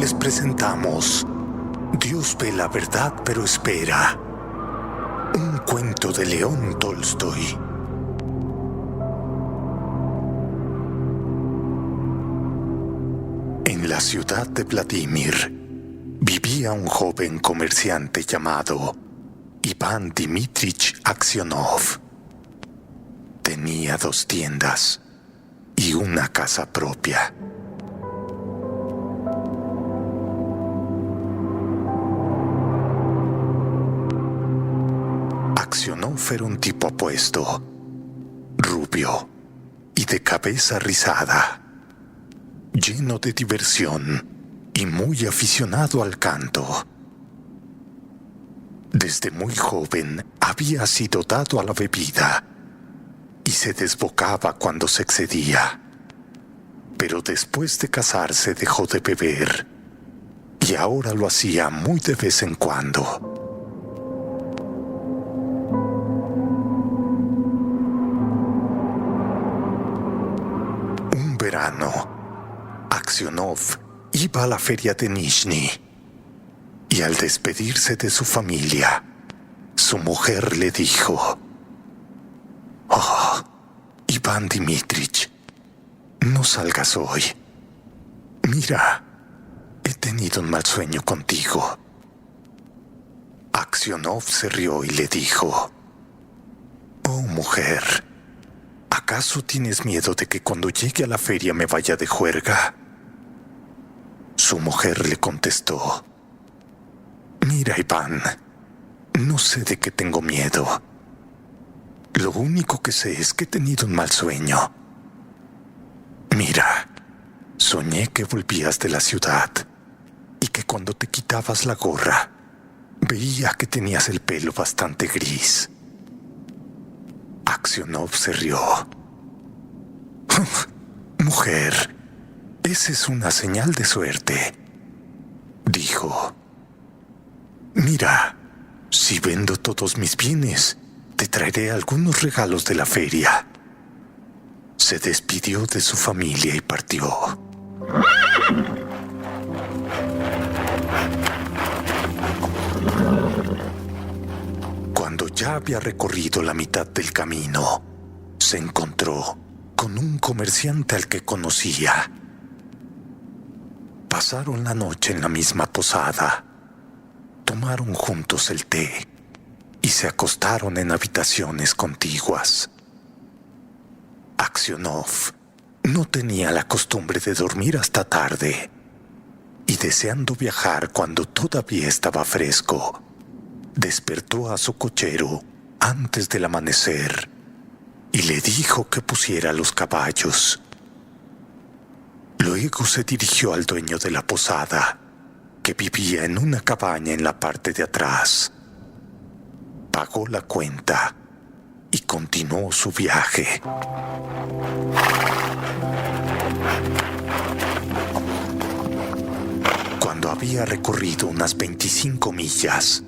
les presentamos Dios ve la verdad pero espera. Un cuento de León Tolstoy. En la ciudad de Vladimir vivía un joven comerciante llamado Iván Dmitrich Aksionov. Tenía 2 tiendas y una casa propia. Aksionov era un tipo apuesto, rubio y de cabeza rizada, lleno de diversión y muy aficionado al canto. Desde muy joven había sido dado a la bebida y se desbocaba cuando se excedía. Pero después de casarse dejó de beber y ahora lo hacía muy de vez en cuando. Un verano, Aksionov iba a la feria de Nizhny y al despedirse de su familia, su mujer le dijo: «Oh, Iván Dmitrich, no salgas hoy. Mira, he tenido un mal sueño contigo». Aksionov se rió y le dijo: «Oh, mujer, ¿acaso tienes miedo de que cuando llegue a la feria me vaya de juerga?» Su mujer le contestó: «Mira, Iván, no sé de qué tengo miedo. Lo único que sé es que he tenido un mal sueño. Mira, soñé que volvías de la ciudad y que cuando te quitabas la gorra, veía que tenías el pelo bastante gris». Aksionov se rió. «Mujer, esa es una señal de suerte», dijo. «Mira, si vendo todos mis bienes, te traeré algunos regalos de la feria». Se despidió de su familia y partió. Cuando ya había recorrido la mitad del camino, se encontró con un comerciante al que conocía. Pasaron la noche en la misma posada, tomaron juntos el té y se acostaron en habitaciones contiguas. Aksionov no tenía la costumbre de dormir hasta tarde y, deseando viajar cuando todavía estaba fresco, despertó a su cochero antes del amanecer y le dijo que pusiera los caballos. Luego se dirigió al dueño de la posada, que vivía en una cabaña en la parte de atrás. Pagó la cuenta y continuó su viaje. Cuando había recorrido unas 25 millas,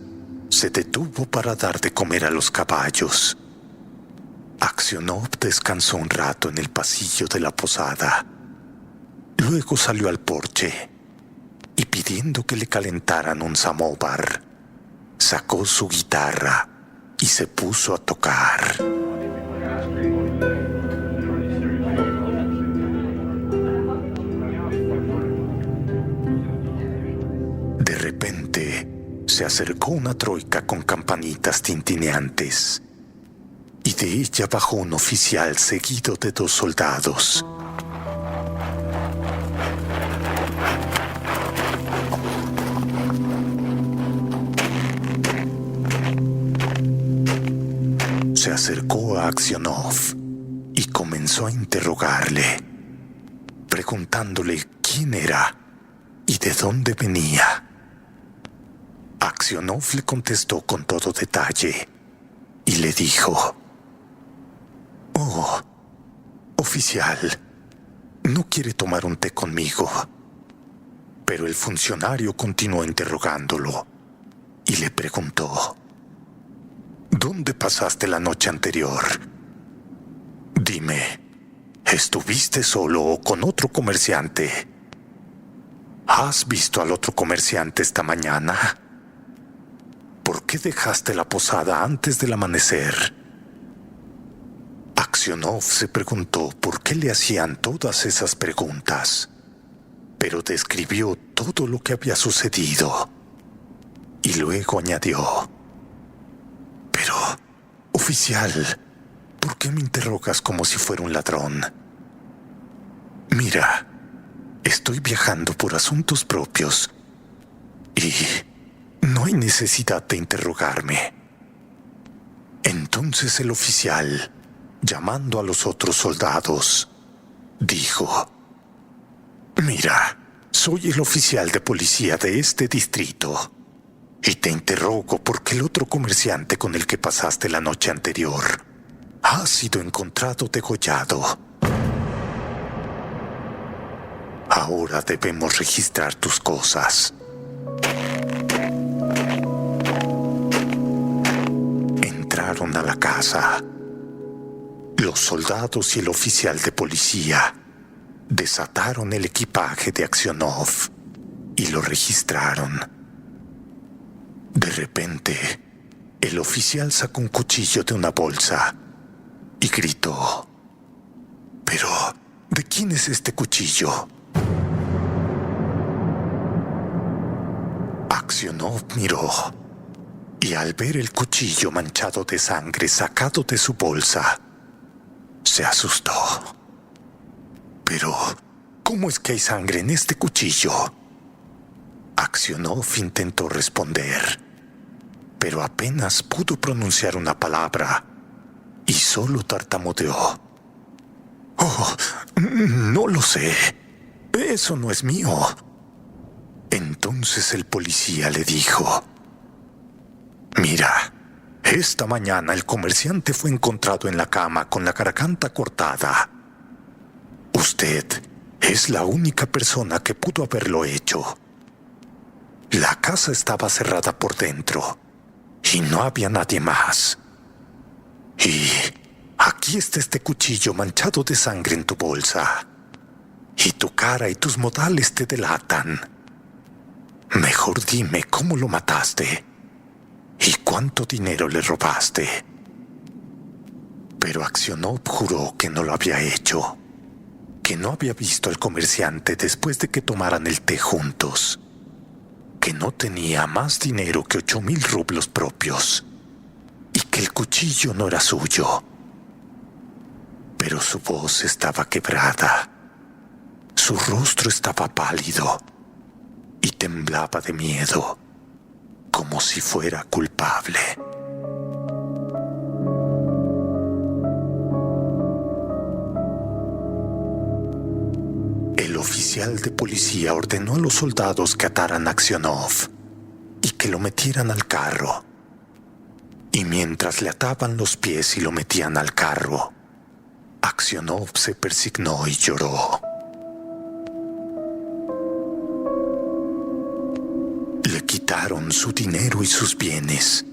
se detuvo para dar de comer a los caballos. Aksionov descansó un rato en el pasillo de la posada. Luego salió al porche y, pidiendo que le calentaran un samóvar, sacó su guitarra y se puso a tocar. De repente se acercó una troika con campanitas tintineantes y de ella bajó un oficial seguido de 2 soldados. Se acercó a Aksionov y comenzó a interrogarle, preguntándole quién era y de dónde venía. Aksionov le contestó con todo detalle y le dijo: «Oh, oficial, no quiere tomar un té conmigo». Pero el funcionario continuó interrogándolo y le preguntó: ¿Dónde pasaste la noche anterior? Dime, ¿estuviste solo o con otro comerciante? ¿Has visto al otro comerciante esta mañana? ¿Por qué dejaste la posada antes del amanecer? Aksionov se preguntó por qué le hacían todas esas preguntas, pero describió todo lo que había sucedido y luego añadió: Pero, oficial, ¿por qué me interrogas como si fuera un ladrón? Mira, estoy viajando por asuntos propios y no hay necesidad de interrogarme. Entonces el oficial, llamando a los otros soldados, dijo: Mira, soy el oficial de policía de este distrito y te interrogo porque el otro comerciante con el que pasaste la noche anterior ha sido encontrado degollado. Ahora debemos registrar tus cosas. Entraron a la casa. Los soldados y el oficial de policía desataron el equipaje de Aksionov y lo registraron. De repente, el oficial sacó un cuchillo de una bolsa y gritó: «¿Pero de quién es este cuchillo?» Aksionov miró y al ver el cuchillo manchado de sangre sacado de su bolsa, se asustó. «Pero, ¿cómo es que hay sangre en este cuchillo?» Aksionov intentó responder, pero apenas pudo pronunciar una palabra y solo tartamudeó. «Oh, no lo sé. Eso no es mío». Entonces el policía le dijo: «Mira, esta mañana el comerciante fue encontrado en la cama con la garganta cortada. Usted es la única persona que pudo haberlo hecho. La casa estaba cerrada por dentro y no había nadie más. Y aquí está este cuchillo manchado de sangre en tu bolsa. Y tu cara y tus modales te delatan. Mejor dime cómo lo mataste y cuánto dinero le robaste». Pero Aksionov juró que no lo había hecho, que no había visto al comerciante después de que tomaran el té juntos, que no tenía más dinero que 8,000 rublos propios y que el cuchillo no era suyo. Pero su voz estaba quebrada, su rostro estaba pálido y temblaba de miedo, como si fuera culpable. El oficial de policía ordenó a los soldados que ataran a Aksionov y que lo metieran al carro. Y mientras le ataban los pies y lo metían al carro, Aksionov se persignó y lloró. Le quitaron su dinero y sus bienes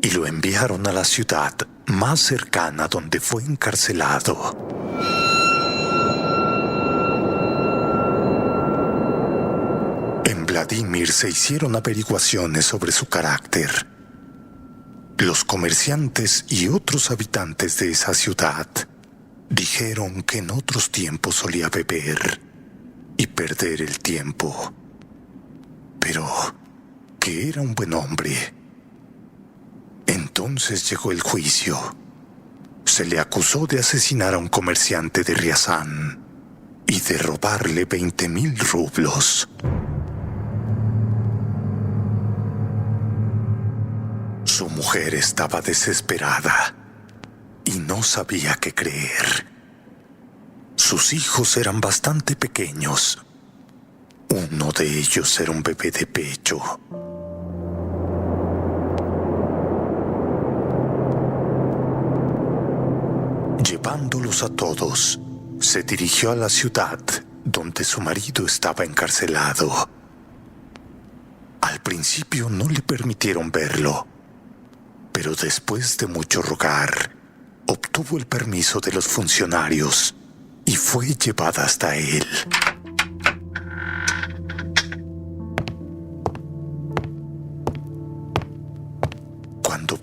y lo enviaron a la ciudad más cercana donde fue encarcelado. En Vladimir se hicieron averiguaciones sobre su carácter. Los comerciantes y otros habitantes de esa ciudad dijeron que en otros tiempos solía beber y perder el tiempo, pero que era un buen hombre. Entonces llegó el juicio. Se le acusó de asesinar a un comerciante de Riazán y de robarle 20,000 rublos. Su mujer estaba desesperada y no sabía qué creer. Sus hijos eran bastante pequeños. Uno de ellos era un bebé de pecho. Llevándolos a todos, se dirigió a la ciudad donde su marido estaba encarcelado. Al principio no le permitieron verlo, pero después de mucho rogar, obtuvo el permiso de los funcionarios y fue llevada hasta él.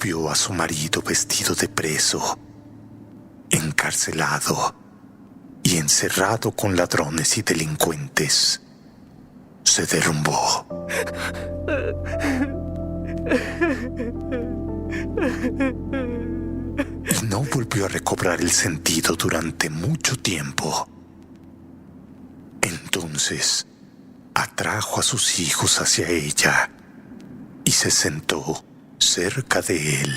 vio a su marido vestido de preso, encarcelado y encerrado con ladrones y delincuentes, se derrumbó. Y no volvió a recobrar el sentido durante mucho tiempo. Entonces, atrajo a sus hijos hacia ella y se sentó cerca de él.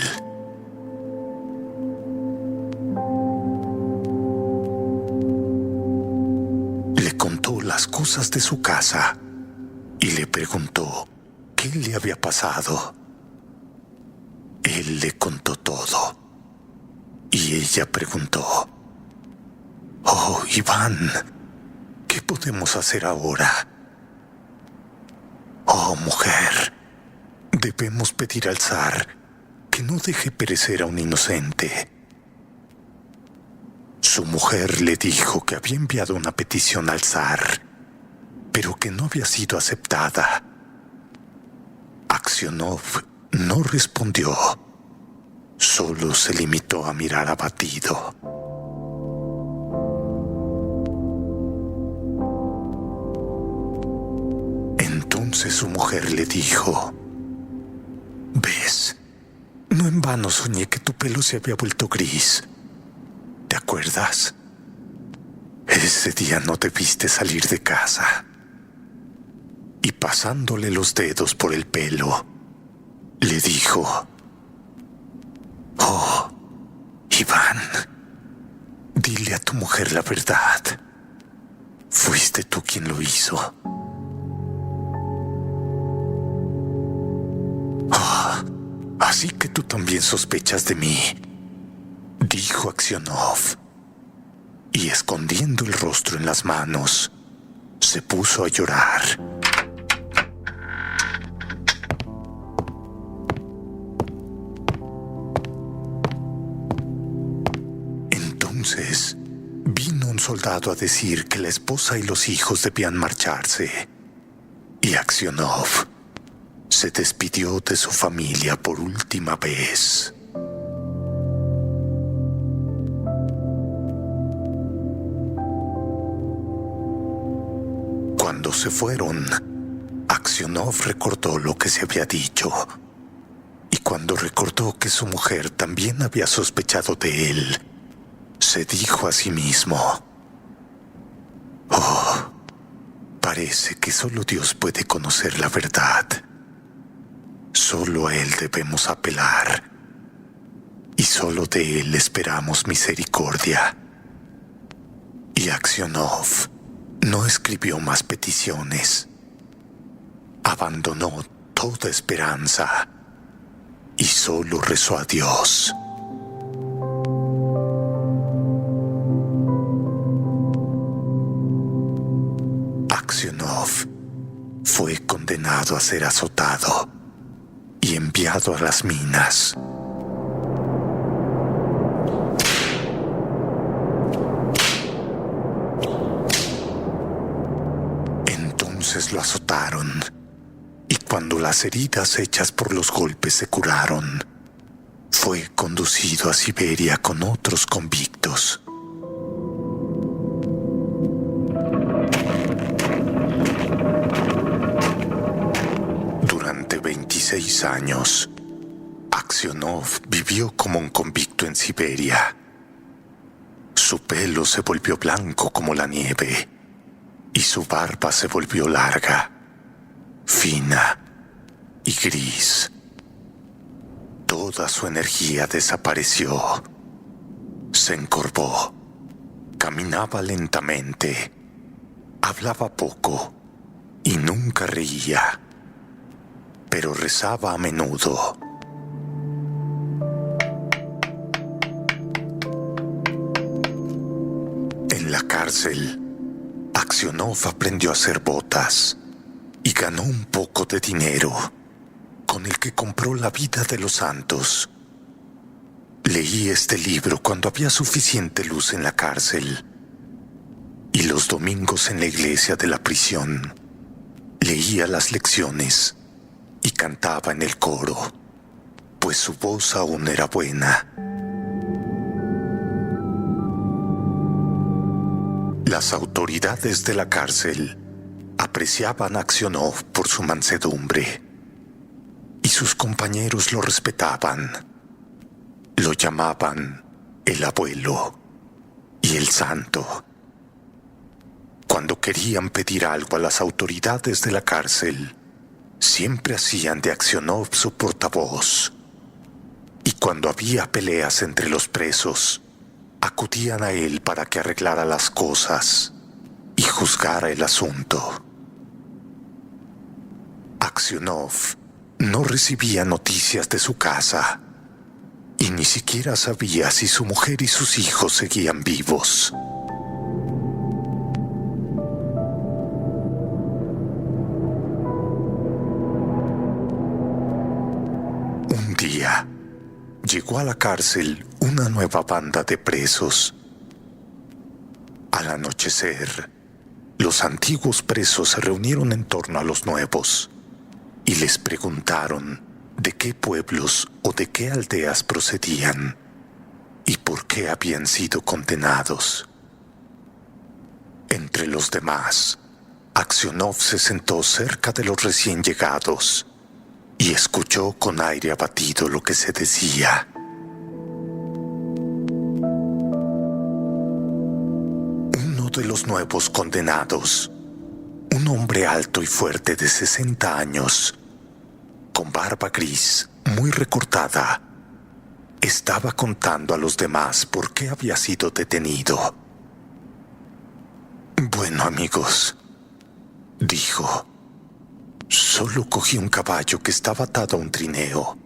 Le contó las cosas de su casa y le preguntó qué le había pasado. Él le contó todo y ella preguntó: «Oh, Iván, ¿qué podemos hacer ahora?» «Oh, mujer, debemos pedir al zar que no deje perecer a un inocente». Su mujer le dijo que había enviado una petición al zar, pero que no había sido aceptada. Aksionov no respondió, solo se limitó a mirar abatido. Entonces su mujer le dijo: «¿Ves? No en vano soñé que tu pelo se había vuelto gris. ¿Te acuerdas? Ese día no debiste salir de casa». Y pasándole los dedos por el pelo, le dijo: «Oh, Iván, dile a tu mujer la verdad. Fuiste tú quien lo hizo». «Oh, así que tú también sospechas de mí», dijo Aksionov, y escondiendo el rostro en las manos, se puso a llorar. Entonces vino un soldado a decir que la esposa y los hijos debían marcharse, y Aksionov se despidió de su familia por última vez. Cuando se fueron, Aksionov recordó lo que se había dicho, y cuando recordó que su mujer también había sospechado de él, se dijo a sí mismo: «Oh, parece que solo Dios puede conocer la verdad. Solo a Él debemos apelar, y solo de Él esperamos misericordia». Y Aksionov no escribió más peticiones. Abandonó toda esperanza y solo rezó a Dios. Aksionov fue condenado a ser azotado y enviado a las minas. Entonces lo azotaron, y cuando las heridas hechas por los golpes se curaron, fue conducido a Siberia con otros convictos. Durante 26 años, Aksionov vivió como un convicto en Siberia. Su pelo se volvió blanco como la nieve, y su barba se volvió larga, fina y gris. Toda su energía desapareció. Se encorvó, caminaba lentamente, hablaba poco y nunca reía, pero rezaba a menudo. En la cárcel, Aksionov aprendió a hacer botas y ganó un poco de dinero, con el que compró la vida de los santos. Leí este libro cuando había suficiente luz en la cárcel, y los domingos en la iglesia de la prisión leía las lecciones y cantaba en el coro. pues su voz aún era buena. Las autoridades de la cárcel apreciaban a Aksionov por su mansedumbre y sus compañeros lo respetaban. Lo llamaban el abuelo y el santo. Cuando querían pedir algo a las autoridades de la cárcel, siempre hacían de Aksionov su portavoz. Y cuando había peleas entre los presos, acudían a él para que arreglara las cosas y juzgara el asunto. Aksionov no recibía noticias de su casa y ni siquiera sabía si su mujer y sus hijos seguían vivos. Un día, llegó a la cárcel una nueva banda de presos. Al anochecer, los antiguos presos se reunieron en torno a los nuevos y les preguntaron de qué pueblos o de qué aldeas procedían y por qué habían sido condenados. Entre los demás, Aksionov se sentó cerca de los recién llegados y escuchó con aire abatido lo que se decía. Uno de los nuevos condenados, un hombre alto y fuerte de 60 años, con barba gris, muy recortada, estaba contando a los demás por qué había sido detenido. Bueno, amigos, dijo, solo cogí un caballo que estaba atado a un trineo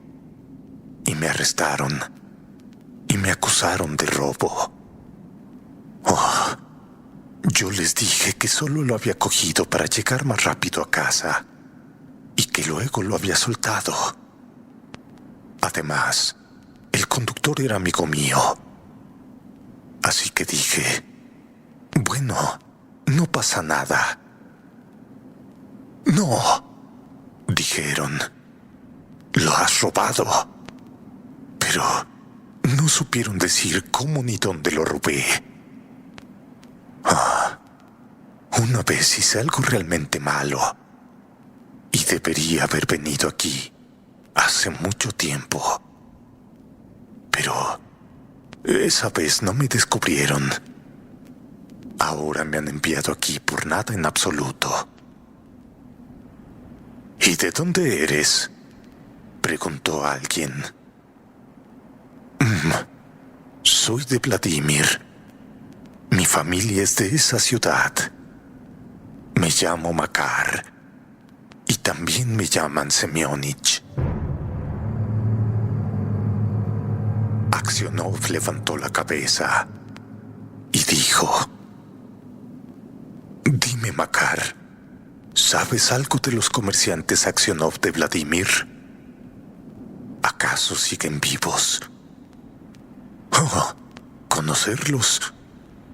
y me arrestaron y me acusaron de robo. Oh, yo les dije que solo lo había cogido para llegar más rápido a casa y que luego lo había soltado. Además, el conductor era amigo mío. Así que dije, bueno, no pasa nada. No, dijeron, lo has robado. Pero no supieron decir cómo ni dónde lo robé. Una vez hice algo realmente malo y debería haber venido aquí hace mucho tiempo. Pero esa vez no me descubrieron. Ahora me han enviado aquí por nada en absoluto. ¿Y de dónde eres?, preguntó alguien. Soy de Vladimir. Mi familia es de esa ciudad. Me llamo Makar y también me llaman Semyonich. Aksionov levantó la cabeza y dijo, dime, Makar, ¿sabes algo de los comerciantes Aksionov de Vladimir? ¿Acaso siguen vivos? Oh, ¿conocerlos?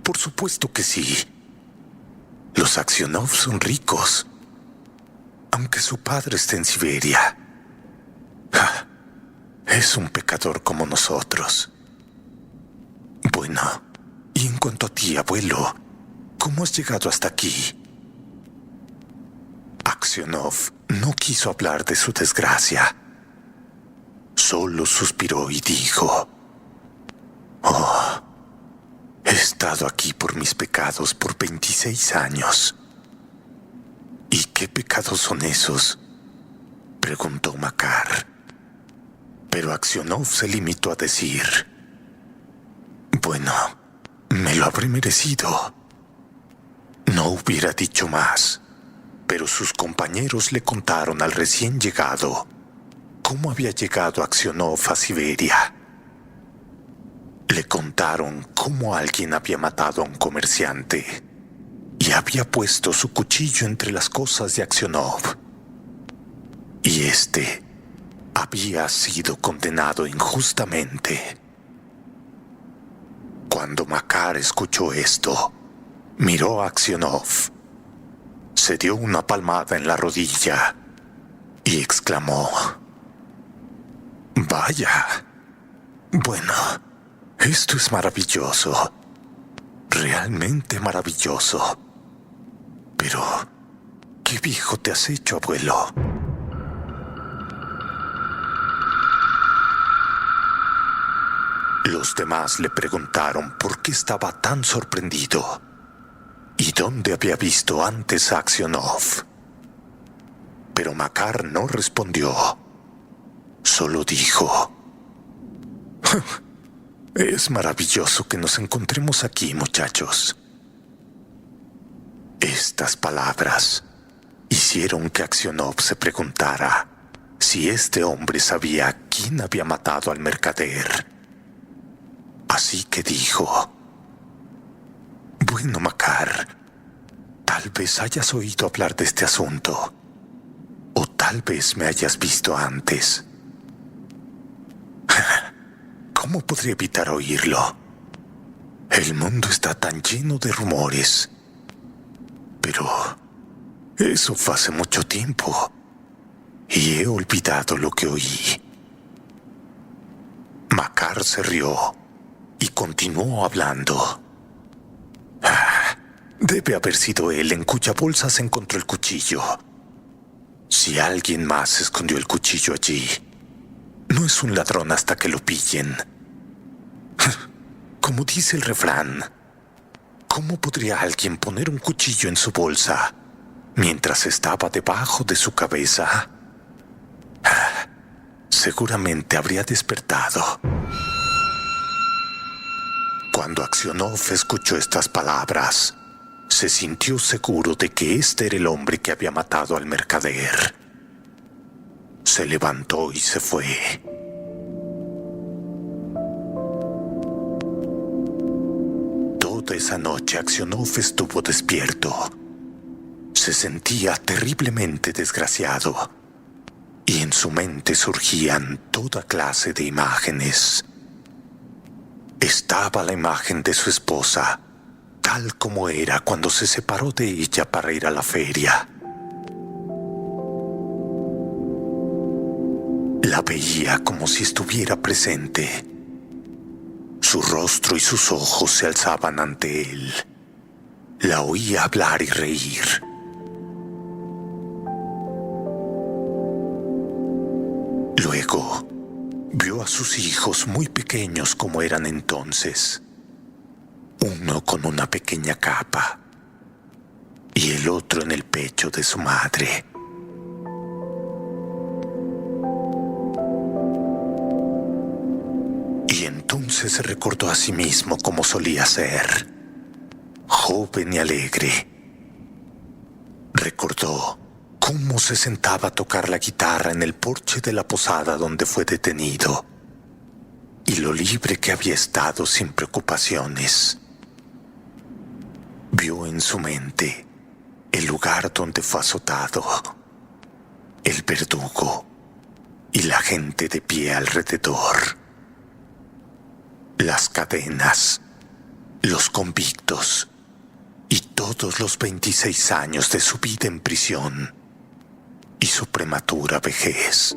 Por supuesto que sí. Los Aksionov son ricos, aunque su padre esté en Siberia. Es un pecador como nosotros. Bueno, y en cuanto a ti, abuelo, ¿cómo has llegado hasta aquí? Aksionov no quiso hablar de su desgracia. Solo suspiró y dijo, oh, he estado aquí por mis pecados por 26 años. ¿Y qué pecados son esos?, preguntó Makar. Pero Aksionov se limitó a decir, bueno, me lo habré merecido. No hubiera dicho más, pero sus compañeros le contaron al recién llegado cómo había llegado Aksionov a Siberia. Le contaron cómo alguien había matado a un comerciante y había puesto su cuchillo entre las cosas de Aksionov. Y este había sido condenado injustamente. Cuando Makar escuchó esto, miró a Aksionov, se dio una palmada en la rodilla y exclamó, Vaya. Bueno, esto es maravilloso. Realmente maravilloso. Pero, ¿qué viejo te has hecho, abuelo? Los demás le preguntaron por qué estaba tan sorprendido y dónde había visto antes a Aksionov. Pero Makar no respondió. Solo dijo: es maravilloso que nos encontremos aquí, muchachos. Estas palabras hicieron que Aksionov se preguntara si este hombre sabía quién había matado al mercader. Así que dijo: bueno, Makar, tal vez hayas oído hablar de este asunto, o tal vez me hayas visto antes. ¿Cómo podría evitar oírlo? El mundo está tan lleno de rumores. Pero eso fue hace mucho tiempo y he olvidado lo que oí. Makar se rió y continuó hablando. Debe haber sido él en cuya bolsa se encontró el cuchillo. Si alguien más escondió el cuchillo allí, no es un ladrón hasta que lo pillen. Como dice el refrán, ¿cómo podría alguien poner un cuchillo en su bolsa mientras estaba debajo de su cabeza? Seguramente habría despertado. Cuando Aksionov escuchó estas palabras, se sintió seguro de que este era el hombre que había matado al mercader. Se levantó y se fue. Toda esa noche Aksionov estuvo despierto. Se sentía terriblemente desgraciado y en su mente surgían toda clase de imágenes. Estaba la imagen de su esposa, tal como era cuando se separó de ella para ir a la feria. La veía como si estuviera presente. Su rostro y sus ojos se alzaban ante él. La oía hablar y reír. Luego, vio a sus hijos muy pequeños como eran entonces. Uno con una pequeña capa y el otro en el pecho de su madre. Y entonces se recordó a sí mismo como solía ser, joven y alegre. Recordó cómo se sentaba a tocar la guitarra en el porche de la posada donde fue detenido, y lo libre que había estado sin preocupaciones. Vio en su mente el lugar donde fue azotado, el verdugo y la gente de pie alrededor, las cadenas, los convictos y todos los 26 años de su vida en prisión y su prematura vejez.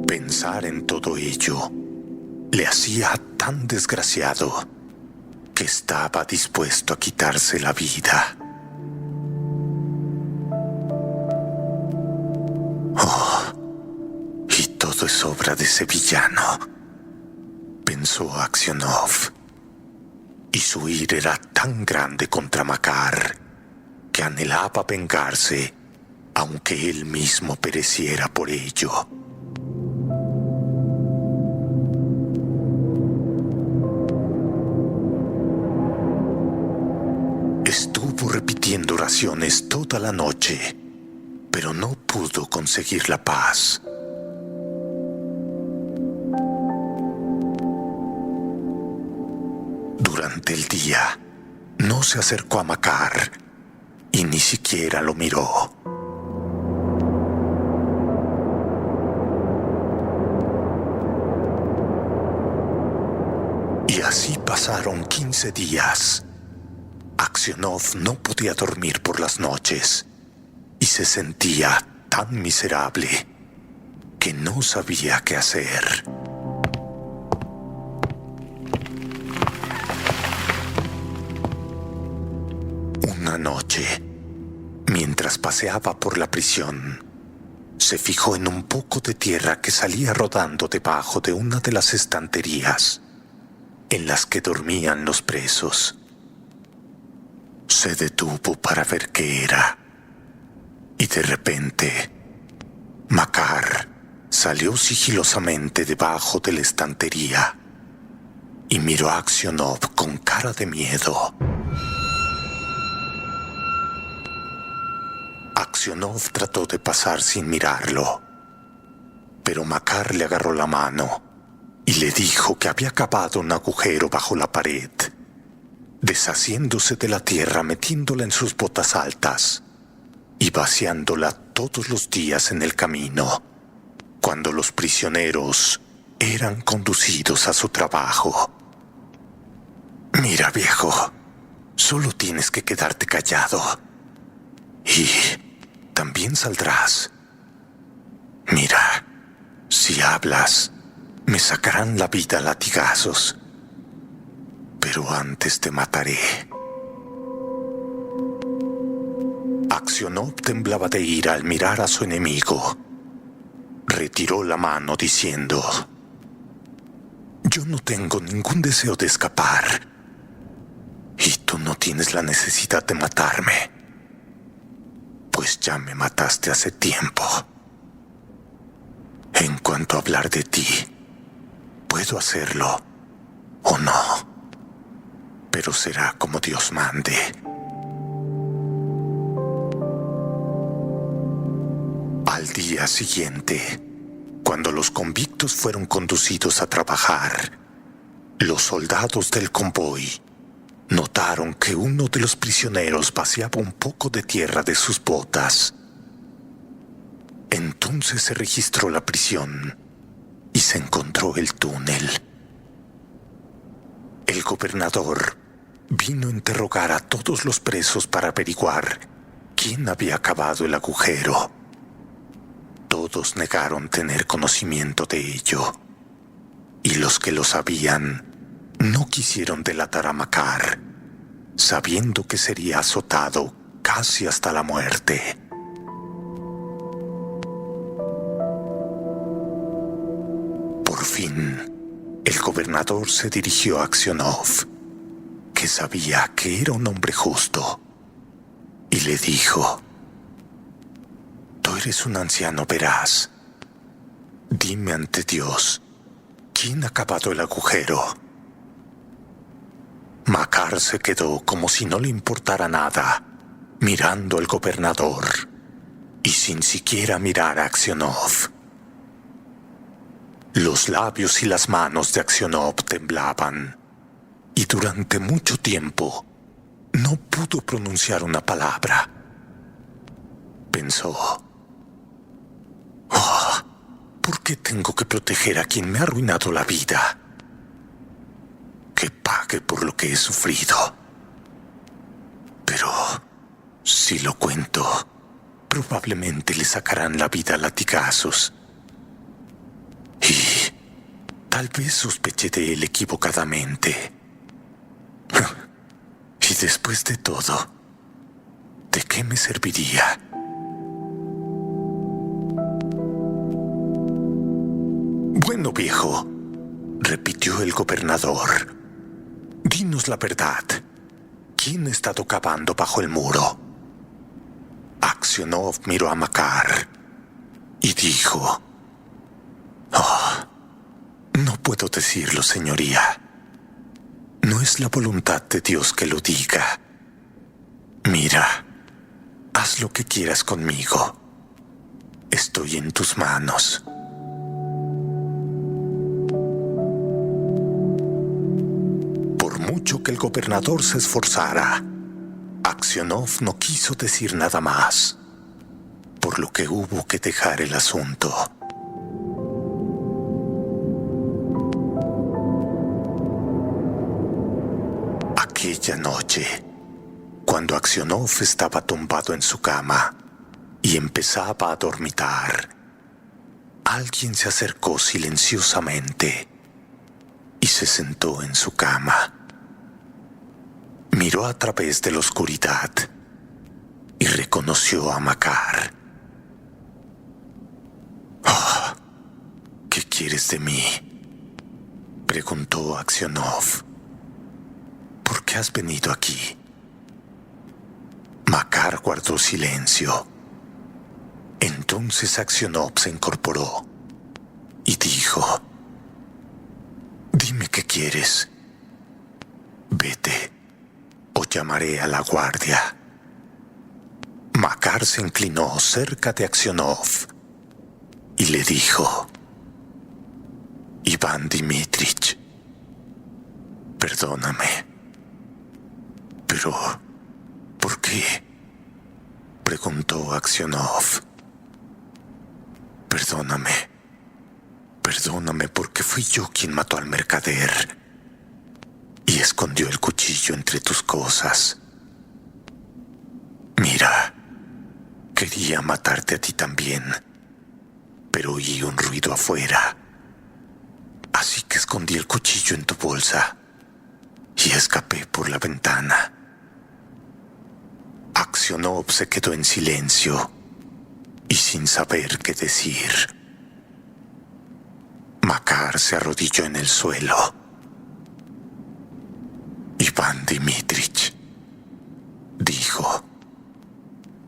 Pensar en todo ello le hacía tan desgraciado que estaba dispuesto a quitarse la vida. Oh, y todo es obra de ese villano, pensó Aksionov. Y su ira era tan grande contra Makar que anhelaba vengarse, aunque él mismo pereciera por ello. Estuvo repitiendo oraciones toda la noche, pero no pudo conseguir la paz. Durante el día, no se acercó a Makar y ni siquiera lo miró. Y así pasaron 15 días, Aksionov no podía dormir por las noches y se sentía tan miserable que no sabía qué hacer. Una noche, mientras paseaba por la prisión, se fijó en un poco de tierra que salía rodando debajo de una de las estanterías en las que dormían los presos. Se detuvo para ver qué era, y de repente, Makar salió sigilosamente debajo de la estantería y miró a Aksionov con cara de miedo. Aksionov trató de pasar sin mirarlo, pero Makar le agarró la mano y le dijo que había cavado un agujero bajo la pared, deshaciéndose de la tierra metiéndola en sus botas altas y vaciándola todos los días en el camino, cuando los prisioneros eran conducidos a su trabajo. Mira, viejo, solo tienes que quedarte callado y también saldrás. Mira, si hablas, me sacarán la vida a latigazos, pero antes te mataré. Aksionov temblaba de ira al mirar a su enemigo. Retiró la mano diciendo: yo no tengo ningún deseo de escapar, y tú no tienes la necesidad de matarme, pues ya me mataste hace tiempo. En cuanto a hablar de ti, puedo hacerlo o no, pero será como Dios mande. Al día siguiente, cuando los convictos fueron conducidos a trabajar, los soldados del convoy notaron que uno de los prisioneros vaciaba un poco de tierra de sus botas. Entonces se registró la prisión y se encontró el túnel. El gobernador vino a interrogar a todos los presos para averiguar quién había cavado el agujero. Todos negaron tener conocimiento de ello, y los que lo sabían no quisieron delatar a Makar, sabiendo que sería azotado casi hasta la muerte. Por fin, el gobernador se dirigió a Aksionov, que sabía que era un hombre justo, y le dijo: tú eres un anciano veraz. Dime ante Dios, ¿quién ha cavado el agujero? Makar se quedó como si no le importara nada, mirando al gobernador y sin siquiera mirar a Aksionov. Los labios y las manos de Aksionov temblaban, y durante mucho tiempo no pudo pronunciar una palabra. Pensó: oh, ¿por qué tengo que proteger a quien me ha arruinado la vida? Que pague por lo que he sufrido. Pero si lo cuento, probablemente le sacarán la vida a latigazos. Y tal vez sospeché de él equivocadamente. Y después de todo, ¿de qué me serviría? Bueno, viejo, repitió el gobernador, dinos la verdad. ¿Quién ha estado cavando bajo el muro? Aksionov miró a Makar y dijo: oh, no puedo decirlo, señoría. No es la voluntad de Dios que lo diga. Mira, haz lo que quieras conmigo. Estoy en tus manos. Por mucho que el gobernador se esforzara, Aksionov no quiso decir nada más, por lo que hubo que dejar el asunto. Aquella noche, cuando Aksionov estaba tumbado en su cama y empezaba a dormitar, alguien se acercó silenciosamente y se sentó en su cama. Miró a través de la oscuridad y reconoció a Makar. «Oh, ¿qué quieres de mí?», preguntó Aksionov. «¿Por qué has venido aquí?». Makar guardó silencio. Entonces Aksionov se incorporó y dijo: «Dime qué quieres. Vete o llamaré a la guardia». Makar se inclinó cerca de Aksionov y le dijo: «Iván Dmitrich, perdóname». «¿Pero por qué?», preguntó Aksionov. Perdóname porque fui yo quien mató al mercader y escondió el cuchillo entre tus cosas. Mira, quería matarte a ti también, pero oí un ruido afuera. Así que escondí el cuchillo en tu bolsa y escapé por la ventana». Aksionov se quedó en silencio y sin saber qué decir. Makar se arrodilló en el suelo. «Iván Dmitrich», dijo,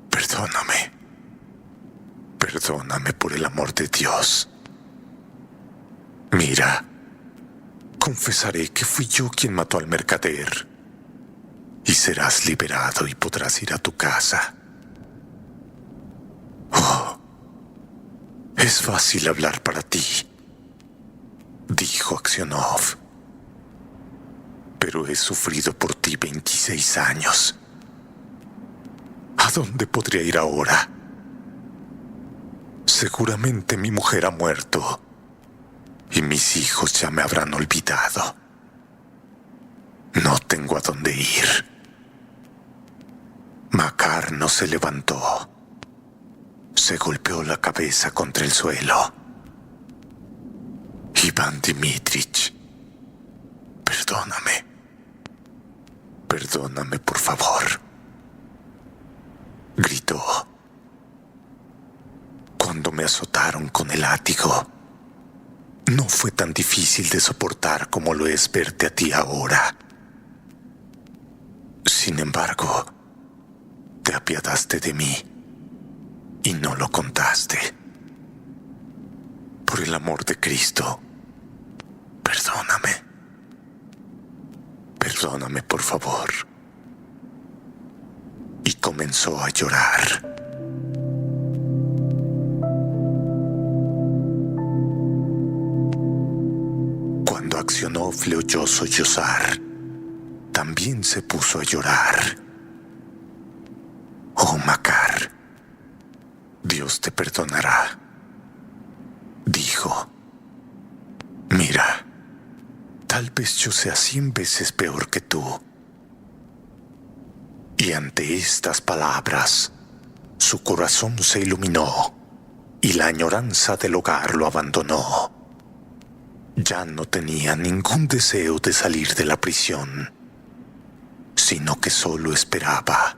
perdóname por el amor de Dios. Mira, confesaré que fui yo quien mató al mercader y serás liberado y podrás ir a tu casa. Oh, es fácil hablar para ti, dijo Aksionov, pero he sufrido por ti 26 años. ¿A dónde podría ir ahora? Seguramente mi mujer ha muerto y mis hijos ya me habrán olvidado. No tengo a dónde ir». Makar no se levantó. Se golpeó la cabeza contra el suelo. «Iván Dmitrich, perdóname por favor», gritó. «Cuando me azotaron con el látigo, no fue tan difícil de soportar como lo es verte a ti ahora. Sin embargo, te apiadaste de mí y no lo contaste. Por el amor de Cristo, perdóname por favor». Y comenzó a llorar. Cuando Aksionov le oyó sollozar, también se puso a llorar. «Oh, Makar, Dios te perdonará», dijo. «Mira, tal vez yo sea 100 veces peor que tú». Y ante estas palabras, su corazón se iluminó y la añoranza del hogar lo abandonó. Ya no tenía ningún deseo de salir de la prisión, sino que solo esperaba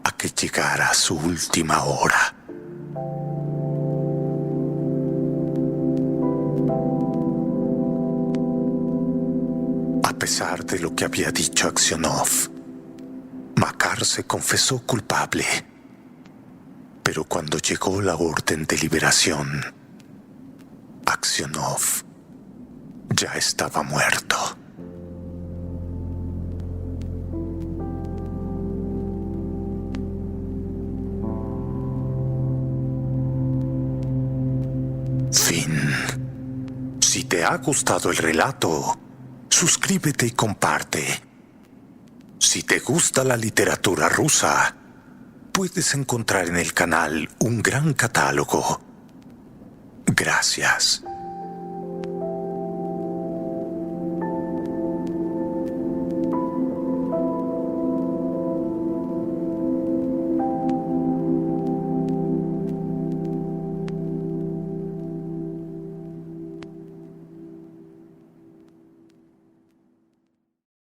a que llegara su última hora. A pesar de lo que había dicho Aksionov, Makar se confesó culpable. Pero cuando llegó la orden de liberación, Aksionov ya estaba muerto. Fin. Si te ha gustado el relato, suscríbete y comparte. Si te gusta la literatura rusa, puedes encontrar en el canal un gran catálogo. Gracias.